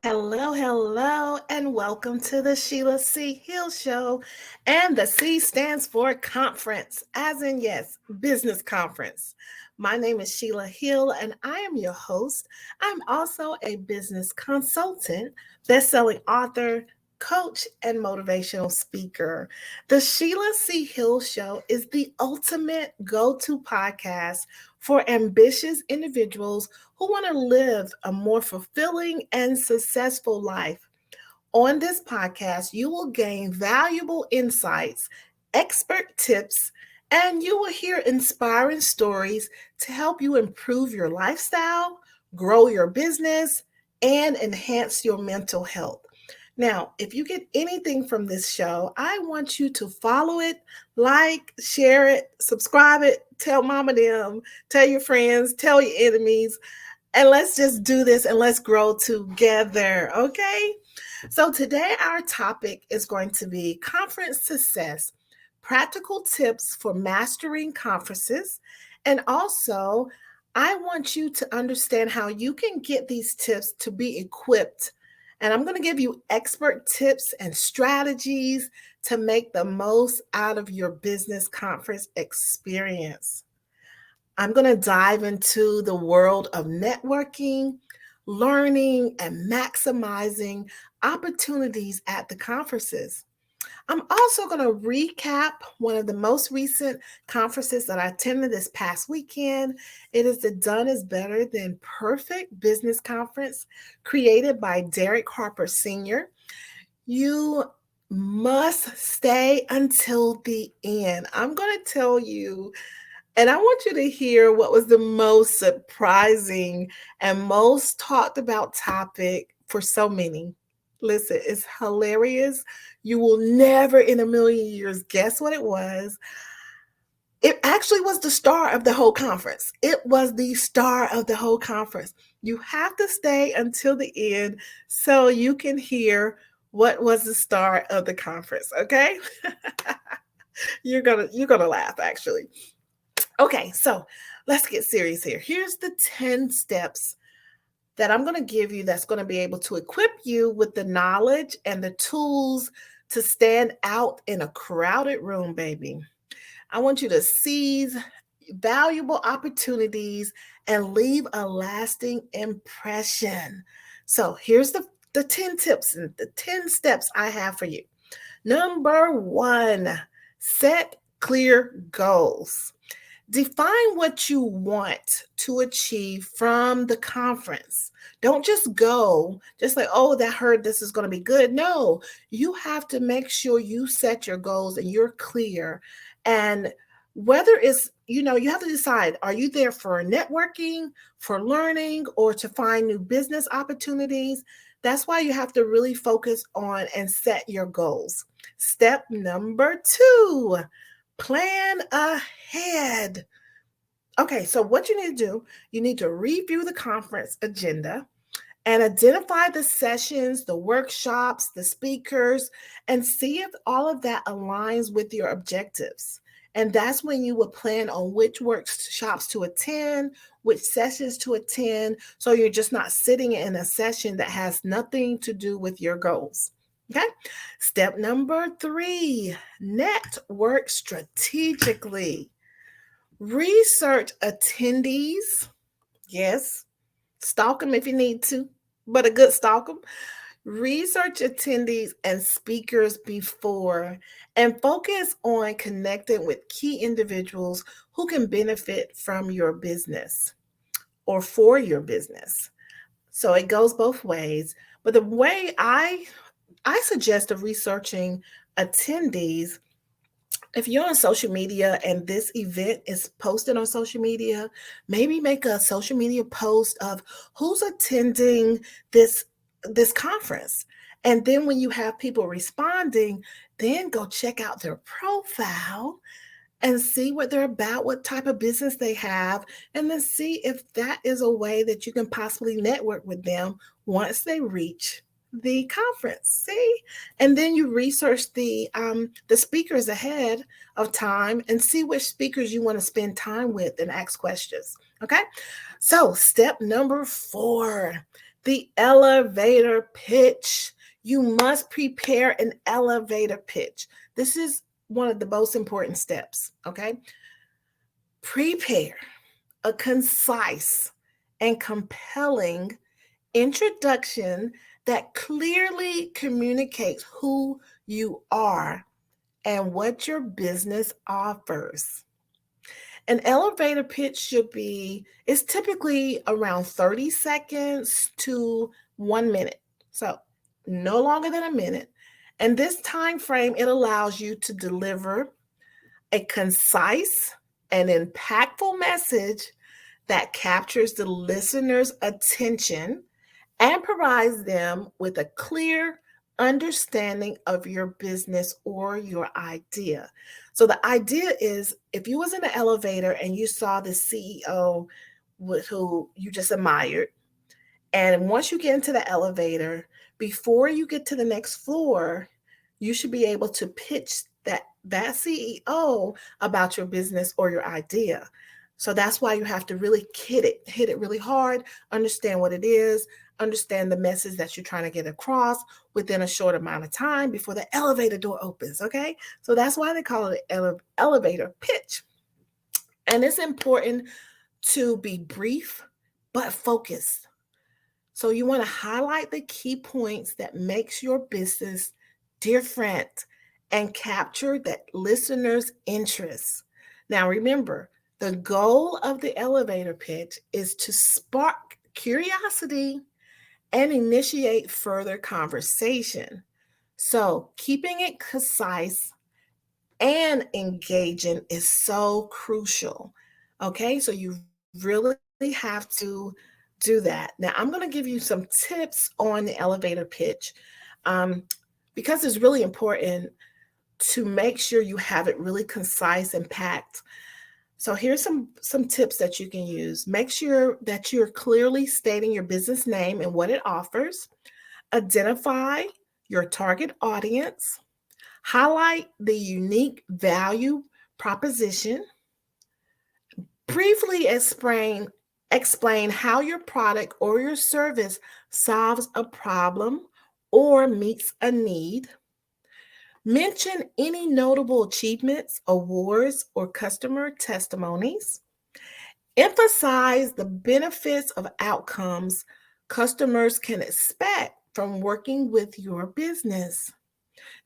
Hello, hello, and welcome to the Sheila C Hill Show. And the C stands for conference, as in, yes, business conference. My name is Sheila Hill, and I am your host. I'm also a business consultant, best-selling author, coach, and motivational speaker. The Sheila C Hill Show is the ultimate go-to podcast for ambitious individuals who want to live a more fulfilling and successful life. On this podcast, you will gain valuable insights, expert tips, and you will hear inspiring stories to help you improve your lifestyle, grow your business, and enhance your mental health. Now, if you get anything from this show, I want you to follow it, like, share it, subscribe it, tell mama them, tell your friends, tell your enemies, and let's just do this and let's grow together, okay? So, today our topic is going to be conference success, practical tips for mastering conferences. And also, I want you to understand how you can get these tips to be equipped. And I'm going to give you expert tips and strategies to make the most out of your business conference experience. I'm going to dive into the world of networking, learning, and maximizing opportunities at the conferences. I'm also going to recap one of the most recent conferences that I attended this past weekend. It is the Done is Better Than Perfect Business Conference created by Derek Harper Sr. You must stay until the end. I'm going to tell you, and I want you to hear what was the most surprising and most talked about topic for so many. Listen, it's hilarious. You will never in a million years guess what it was. It actually was the star of the whole conference. It was the star of the whole conference. You have to stay until the end so you can hear what was the star of the conference, okay? You're gonna laugh actually. Okay, so let's get serious here. Here's the 10 steps that I'm going to give you that's going to be able to equip you with the knowledge and the tools to stand out in a crowded room, baby. I want you to seize valuable opportunities and leave a lasting impression. So here's the 10 tips and the 10 steps I have for you. Number one, set clear goals. Define what you want to achieve from the conference. Don't just go, just like, oh, that heard this is going to be good. No, you have to make sure you set your goals and you're clear. And whether it's, you have to decide, are you there for networking, for learning, or to find new business opportunities? That's why you have to really focus on and set your goals. Step number two, plan ahead. Okay, so what you need to do, you need to review the conference agenda and identify the sessions, the workshops, the speakers, and see if all of that aligns with your objectives. And that's when you will plan on which workshops to attend, which sessions to attend, so you're just not sitting in a session that has nothing to do with your goals. Okay. Step number three, network strategically. Research attendees. Yes. Stalk them if you need to, but a good stalk them. Research attendees and speakers before and focus on connecting with key individuals who can benefit from your business or for your business. So it goes both ways. But the way I suggest of researching attendees, if you're on social media and this event is posted on social media, maybe make a social media post of who's attending this conference. And then when you have people responding, then go check out their profile and see what they're about, what type of business they have, and then see if that is a way that you can possibly network with them once they reach the conference. See, and then you research the speakers ahead of time and see which speakers you want to spend time with and ask questions. Okay, so step number four, The elevator pitch. You must prepare an elevator pitch. This is one of the most important steps, okay? Prepare a concise and compelling introduction that clearly communicates who you are and what your business offers. An elevator pitch is typically around 30 seconds to 1 minute. So no longer than a minute. And this time frame, it allows you to deliver a concise and impactful message that captures the listener's attention and provides them with a clear understanding of your business or your idea. So the idea is, if you was in an elevator and you saw the CEO who you just admired, and once you get into the elevator, before you get to the next floor, you should be able to pitch that CEO about your business or your idea. So that's why you have to really hit it really hard, understand what it is, understand the message that you're trying to get across within a short amount of time before the elevator door opens, okay? So that's why they call it elevator pitch. And it's important to be brief but focused. So you want to highlight the key points that makes your business different and capture that listener's interest. Now remember, the goal of the elevator pitch is to spark curiosity and initiate further conversation. So keeping it concise and engaging is so crucial. Okay, so you really have to do that. Now, I'm going to give you some tips on the elevator pitch because it's really important to make sure you have it really concise and packed. So here's some tips that you can use. Make sure that you're clearly stating your business name and what it offers. Identify your target audience. Highlight the unique value proposition. Briefly explain how your product or your service solves a problem or meets a need. Mention any notable achievements, awards, or customer testimonies. Emphasize the benefits of outcomes customers can expect from working with your business.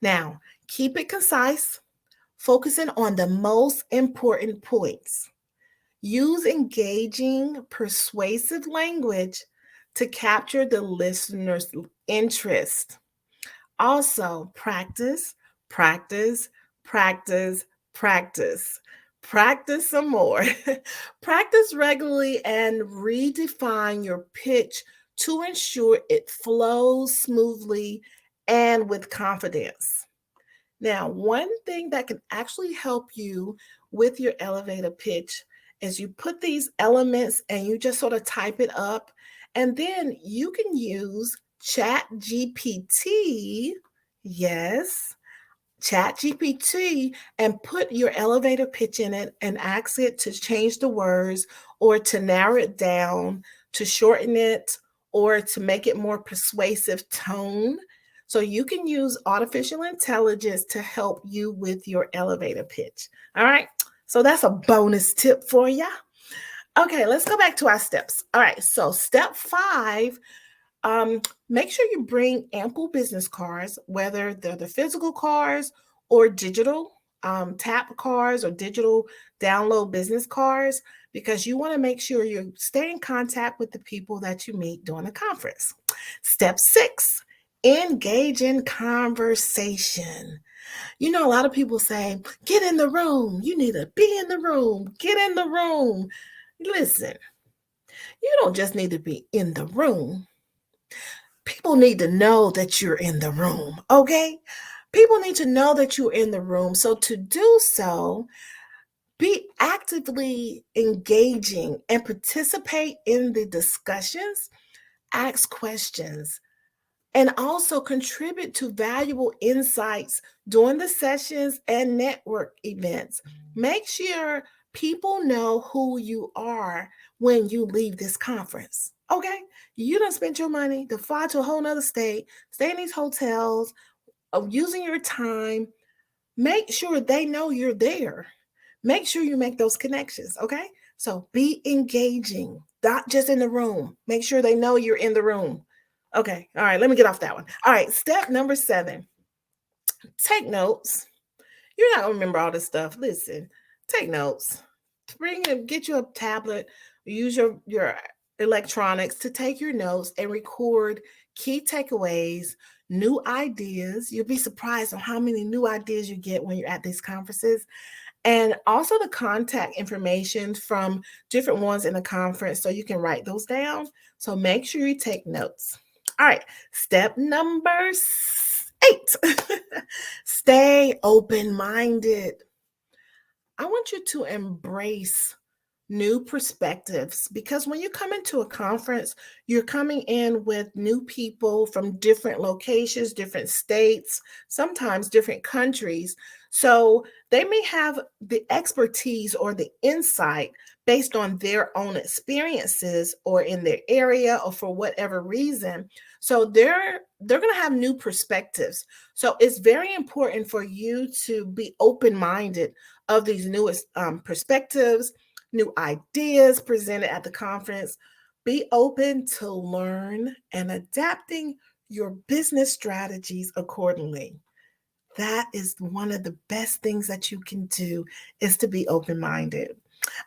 Now, keep it concise, focusing on the most important points. Use engaging, persuasive language to capture the listener's interest. Also, practice, practice, practice, practice. Practice some more. Practice regularly and redefine your pitch to ensure it flows smoothly and with confidence. Now, one thing that can actually help you with your elevator pitch is you put these elements and you just sort of type it up, and then you can use Chat GPT. Yes, Chat GPT, and put your elevator pitch in it and ask it to change the words or to narrow it down, to shorten it, or to make it more persuasive tone. So you can use artificial intelligence to help you with your elevator pitch. All right. So that's a bonus tip for you. Okay, let's go back to our steps. All right. So step 5, make sure you bring ample business cards, whether they're the physical cards or digital tap cards or digital download business cards, because you want to make sure you stay in contact with the people that you meet during the conference. Step 6, engage in conversation. You know, a lot of people say, get in the room. You need to be in the room. Get in the room. Listen, you don't just need to be in the room. People need to know that you're in the room, okay? People need to know that you're in the room. So to do so, be actively engaging and participate in the discussions, ask questions, and also contribute to valuable insights during the sessions and network events. Make sure People know who you are when you leave this conference. Okay? You done spent your money to fly to a whole nother state, stay in these hotels, of using your time. Make sure they know you're there. Make sure you make those connections. Okay? So be engaging, not just in the room. Make sure they know you're in the room. Okay. All right. Let me get off that one. All right. Step number 7, take notes. You're not going to remember all this stuff. Listen, take notes. Get you a tablet, use your electronics to take your notes and record key takeaways, new ideas. You'll be surprised on how many new ideas you get when you're at these conferences. And also the contact information from different ones in the conference so you can write those down. So make sure you take notes. All right, step number 8. Stay open-minded. I want you to embrace new perspectives, because when you come into a conference, you're coming in with new people from different locations, different states, sometimes different countries. So they may have the expertise or the insight based on their own experiences or in their area or for whatever reason. So they're going to have new perspectives. So it's very important for you to be open-minded of these newest perspectives, new ideas presented at the conference. Be open to learn and adapting your business strategies accordingly. That is one of the best things that you can do, is to be open-minded.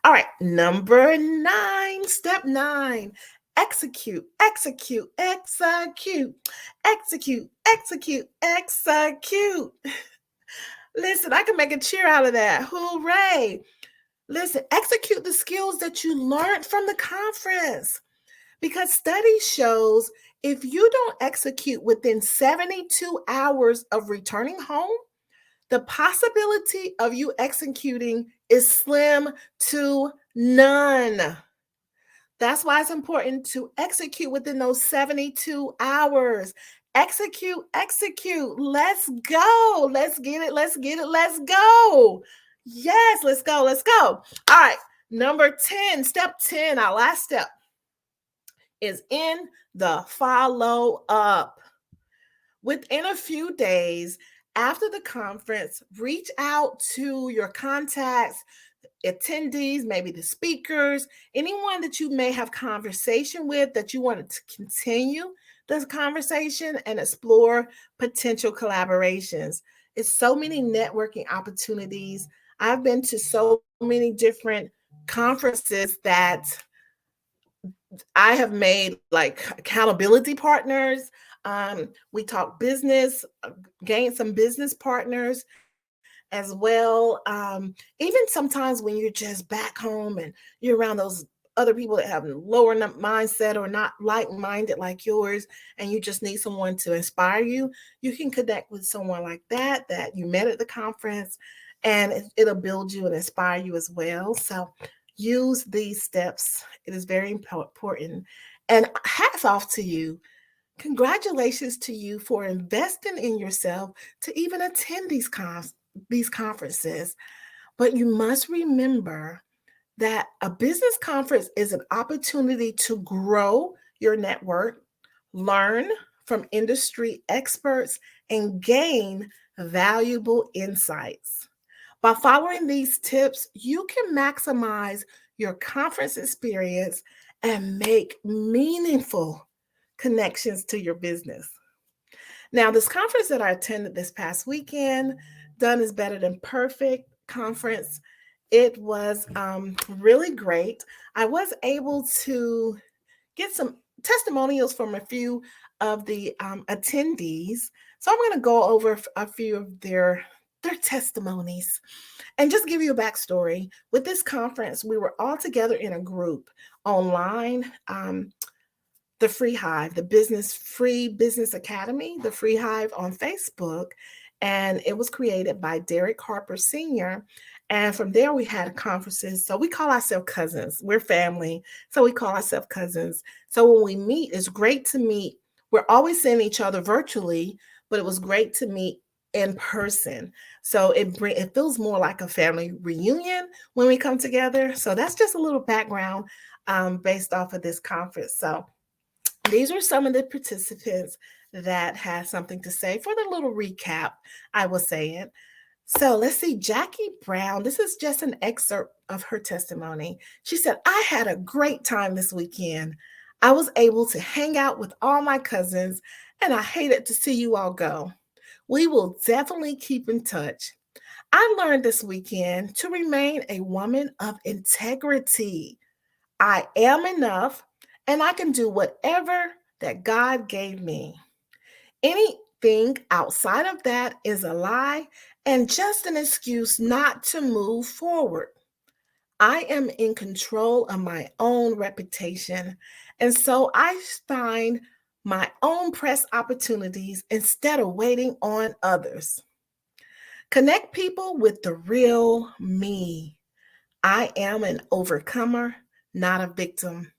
All right, number 9, step 9. Execute, execute, execute, execute, execute, execute. Listen, I can make a cheer out of that. Hooray. Listen, execute the skills that you learned from the conference, because study shows if you don't execute within 72 hours of returning home, the possibility of you executing is slim to none. That's why it's important to execute within those 72 hours. Execute, execute. Let's go. Let's get it. Let's get it. Let's go. Yes, let's go. Let's go. All right. Number 10, step 10, our last step is in the follow up. Within a few days after the conference, reach out to your contacts, attendees, maybe the speakers, anyone that you may have conversation with that you wanted to continue this conversation and explore potential collaborations. It's so many networking opportunities. I've been to so many different conferences that I have made like accountability partners. We talk business, gained some business partners as well. Even sometimes when you're just back home and you're around those other people that have a lower mindset or not like-minded like yours, and you just need someone to inspire you, you can connect with someone like that you met at the conference, and it'll build you and inspire you as well. So use these steps. It is very important. And hats off to you. Congratulations to you for investing in yourself to even attend these conferences. But you must remember that a business conference is an opportunity to grow your network, learn from industry experts, and gain valuable insights. By following these tips, you can maximize your conference experience and make meaningful connections to your business. Now, this conference that I attended this past weekend, Done is Better Than Perfect conference, it was really great. I was able to get some testimonials from a few of the attendees. So I'm going to go over a few of their testimonies and just give you a backstory. With this conference, we were all together in a group online. The Free Hive, the Free Business Academy, the Free Hive on Facebook. And it was created by Derek Harper Sr. And from there, we had conferences. So we call ourselves cousins. We're family. So we call ourselves cousins. So when we meet, it's great to meet. We're always seeing each other virtually, but it was great to meet in person. So it feels more like a family reunion when we come together. So that's just a little background based off of this conference. So these are some of the participants that had something to say for the little recap I was saying. So let's see, Jackie Brown. This is just an excerpt of her testimony. She said, I had a great time this weekend. I was able to hang out with all my cousins, and I hated to see you all go. We will definitely keep in touch. I learned this weekend to remain a woman of integrity. I am enough, and I can do whatever that God gave me. Anything outside of that is a lie and just an excuse not to move forward. I am in control of my own reputation, and so I find my own press opportunities instead of waiting on others. Connect people with the real me. I am an overcomer, not a victim.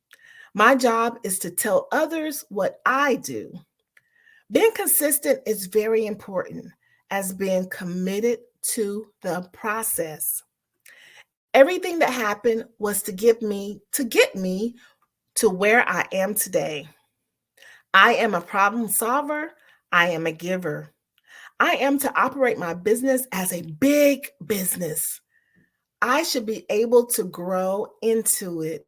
My job is to tell others what I do. Being consistent is very important as being committed to the process. Everything that happened was to get me to where I am today. I am a problem solver. I am a giver. I am to operate my business as a big business. I should be able to grow into it.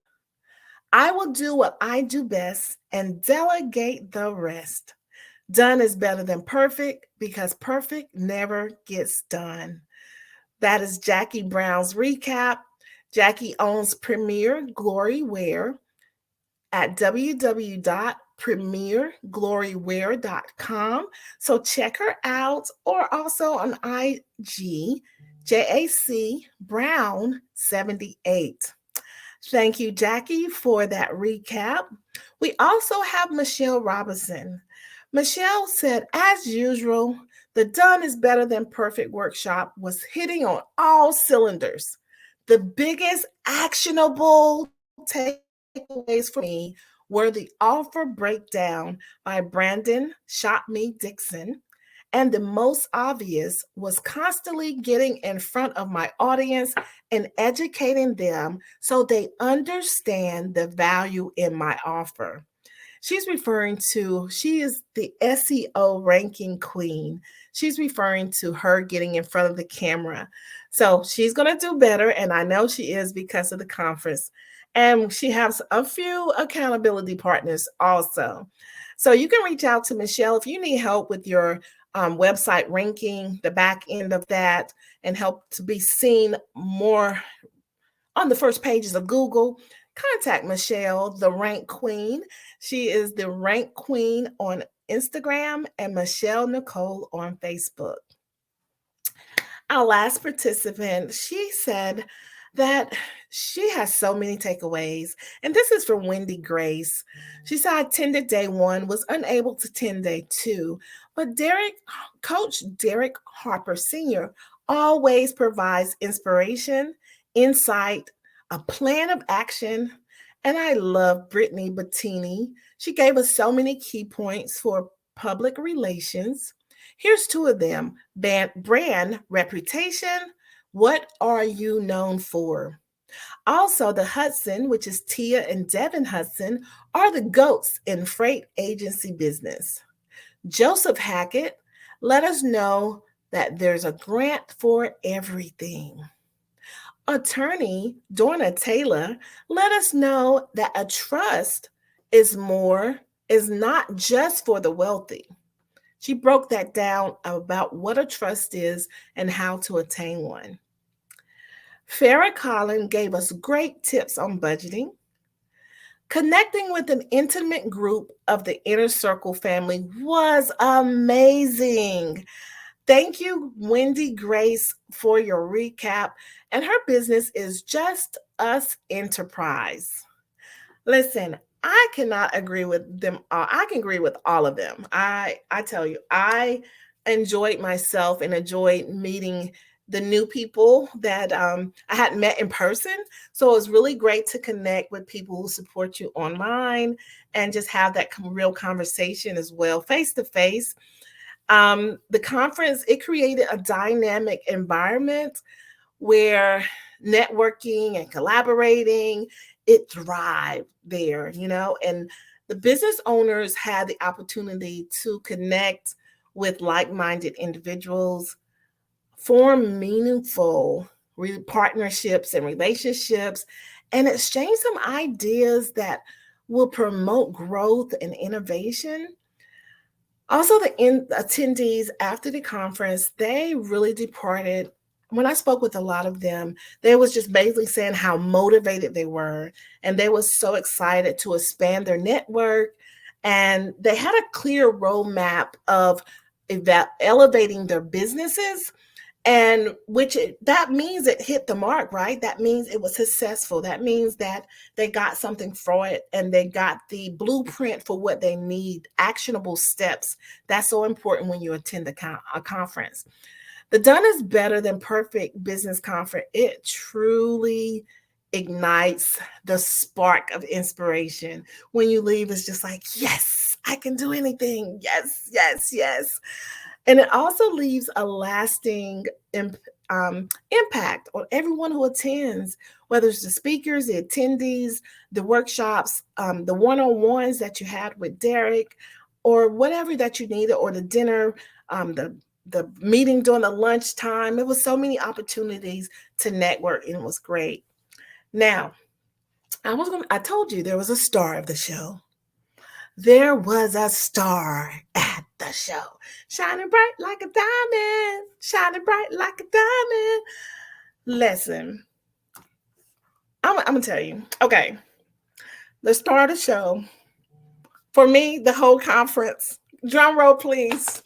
I will do what I do best and delegate the rest. Done is better than perfect because perfect never gets done. That is Jackie Brown's recap. Jackie owns Premier Glory Wear at www.premierglorywear.com. So check her out, or also on IG, JAC Brown 78. Thank you, Jackie, for that recap. We also have Michelle Robinson. Michelle said, as usual, the Done is Better Than Perfect workshop was hitting on all cylinders. The biggest actionable takeaways for me were the offer breakdown by Brandon Shop Me Dixon. And the most obvious was constantly getting in front of my audience and educating them so they understand the value in my offer. She is the SEO ranking queen. She's referring to her getting in front of the camera. So she's going to do better. And I know she is because of the conference. And she has a few accountability partners also. So you can reach out to Michelle if you need help with your website ranking, the back end of that, and help to be seen more on the first pages of Google. Contact Michelle, the Rank Queen. She is the Rank Queen on Instagram and Michelle Nicole on Facebook. Our last participant, she said that she has so many takeaways, and this is from Wendy Grace. She said, I attended day 1, was unable to attend day 2, but Coach Derek Harper Sr. always provides inspiration, insight, a plan of action. And I love Brittany Bettini. She gave us so many key points for public relations. Here's 2 of them. Brand reputation. What are you known for? Also, the Hudson, which is Tia and Devin Hudson, are the GOATs in freight agency business. Joseph Hackett let us know that there's a grant for everything. Attorney Dorna Taylor let us know that a trust is not just for the wealthy. She broke that down about what a trust is and how to attain one. Farrah Collin gave us great tips on budgeting. Connecting with an intimate group of the Inner Circle family was amazing. Thank you, Wendy Grace, for your recap. And her business is Just Us Enterprise. Listen, I cannot agree with them all. I can agree with all of them. I tell you, I enjoyed myself and enjoyed meeting the new people that I hadn't met in person. So it was really great to connect with people who support you online and just have that real conversation as well, face to face. The conference, it created a dynamic environment where networking and collaborating, it thrived there, and the business owners had the opportunity to connect with like-minded individuals, form meaningful partnerships and relationships, and exchange some ideas that will promote growth and innovation. Also, the attendees after the conference, they really departed. When I spoke with a lot of them, they was just basically saying how motivated they were, and they were so excited to expand their network, and they had a clear roadmap of elevating their businesses, and that means it hit the mark, right? That means it was successful. That means that they got something for it, and they got the blueprint for what they need, actionable steps. That's so important when you attend a conference. The Done is Better Than Perfect Business Conference, it truly ignites the spark of inspiration. When you leave, it's just like, yes, I can do anything. Yes, yes, yes. And it also leaves a lasting impact on everyone who attends, whether it's the speakers, the attendees, the workshops, the one-on-ones that you had with Derek, or whatever that you needed, or the dinner, the meeting during the lunchtime. There was so many opportunities to network, and it was great. Now, I told you there was a star of the show. There was a star at the show, shining bright like a diamond, shining bright like a diamond. Listen, I'm going to tell you. Okay, the star of the show, for me, the whole conference, drum roll please.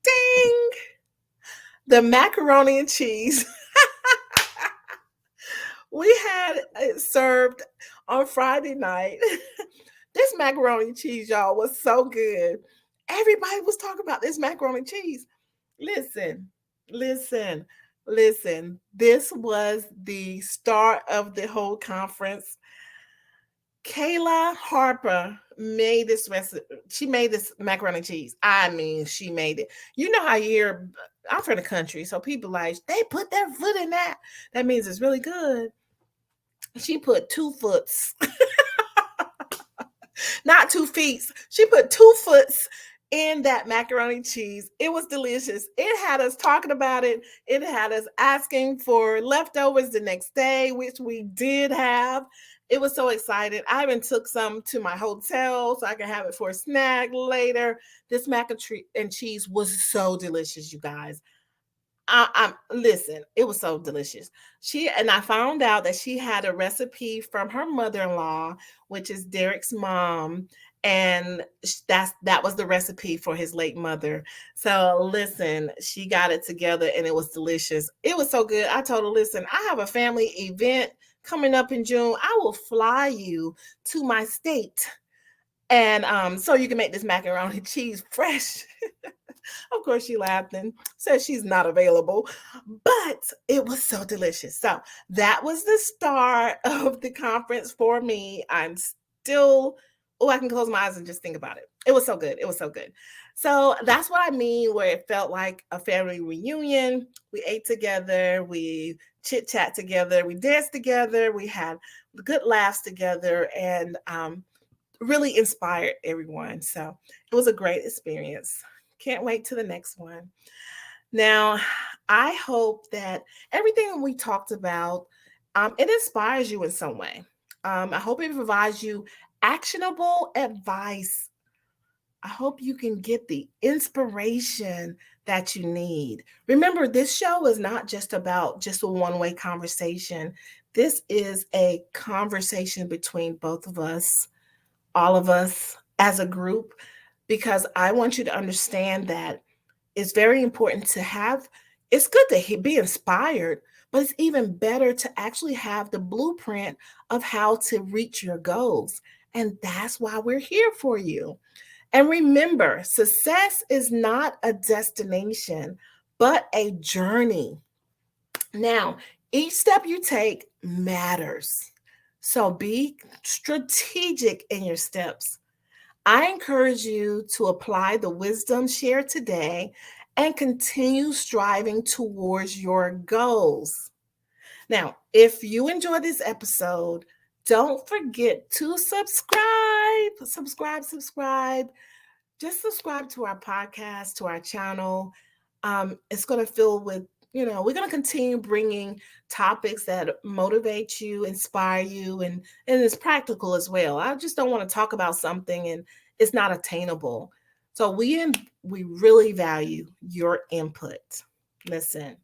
Ding! The macaroni and cheese. We had it served on Friday night. This macaroni and cheese, y'all, was so good. Everybody was talking about this macaroni and cheese. Listen. This was the start of the whole conference. Kayla Harper made this recipe. She made this macaroni and cheese. I mean, she made it. You know how you hear, I'm from the country, so people like, they put their foot in that. That means it's really good. She put 2 foots. Not 2 feet. She put 2 foots in that macaroni and cheese. It was delicious. It had us talking about it. It had us asking for leftovers the next day, which we did have. It was so excited. I even took some to my hotel so I can have it for a snack later. This mac and cheese was so delicious, you guys. Listen, it was so delicious. I found out that she had a recipe from her mother-in-law, which is Derek's mom, and that was the recipe for his late mother. So listen, she got it together and it was delicious. It was so good. I told her, listen, I have a family event coming up in June. I will fly you to my state, and so you can make this macaroni and cheese fresh. Of course, she laughed and said she's not available, but it was so delicious. So that was the start of the conference for me. I'm still, I can close my eyes and just think about it. It was so good. It was so good. So that's what I mean, where it felt like a family reunion. We ate together, we chit chat together, we danced together, we had good laughs together, and really inspired everyone. So it was a great experience. Can't wait to the next one. Now, I hope that everything we talked about, it inspires you in some way. I hope it provides you actionable advice. I hope you can get the inspiration that you need. Remember, this show is not just about just a one-way conversation. This is a conversation between both of us, all of us as a group, because I want you to understand that it's very important to have, it's good to be inspired, but it's even better to actually have the blueprint of how to reach your goals. And that's why we're here for you. And remember, success is not a destination, but a journey. Now, each step you take matters. So be strategic in your steps. I encourage you to apply the wisdom shared today and continue striving towards your goals. Now, if you enjoyed this episode, don't forget to subscribe. Subscribe. Just subscribe to our podcast, to our channel. It's going to fill with, we're going to continue bringing topics that motivate you, inspire you, and it's practical as well. I just don't want to talk about something and it's not attainable. So we really value your input. Listen,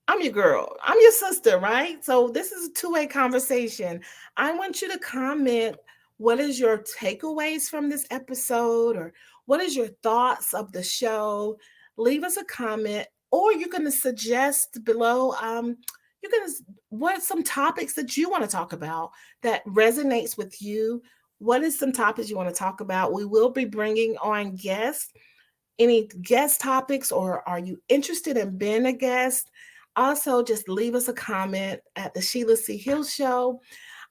I'm your girl. I'm your sister, right? So this is a two-way conversation. I want you to comment what is your takeaways from this episode, or what is your thoughts of the show? Leave us a comment, or you're going to suggest below you're going to what some topics that you want to talk about that resonates with you. What is some topics you want to talk about? We will be bringing on guests. Any guest topics, or are you interested in being a guest? Also, just leave us a comment at the Sheila C Hill Show.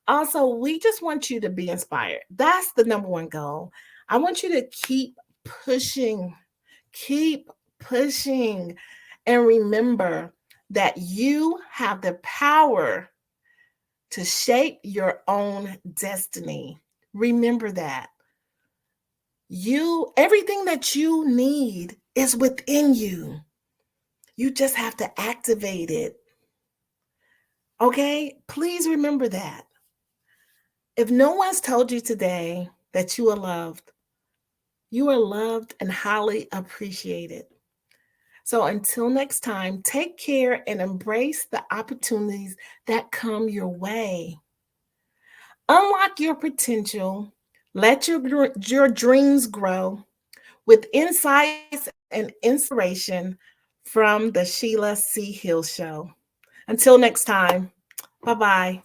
Also, we just want you to be inspired. That's the number one goal. I want you to keep pushing, and remember that you have the power to shape your own destiny. Remember that. Everything that you need is within you. You just have to activate it. Okay? Please remember that. If no one's told you today that you are loved and highly appreciated. So until next time, take care and embrace the opportunities that come your way. Unlock your potential. Let your dreams grow with insights and inspiration from the Sheila C Hill Show. Until next time, bye-bye.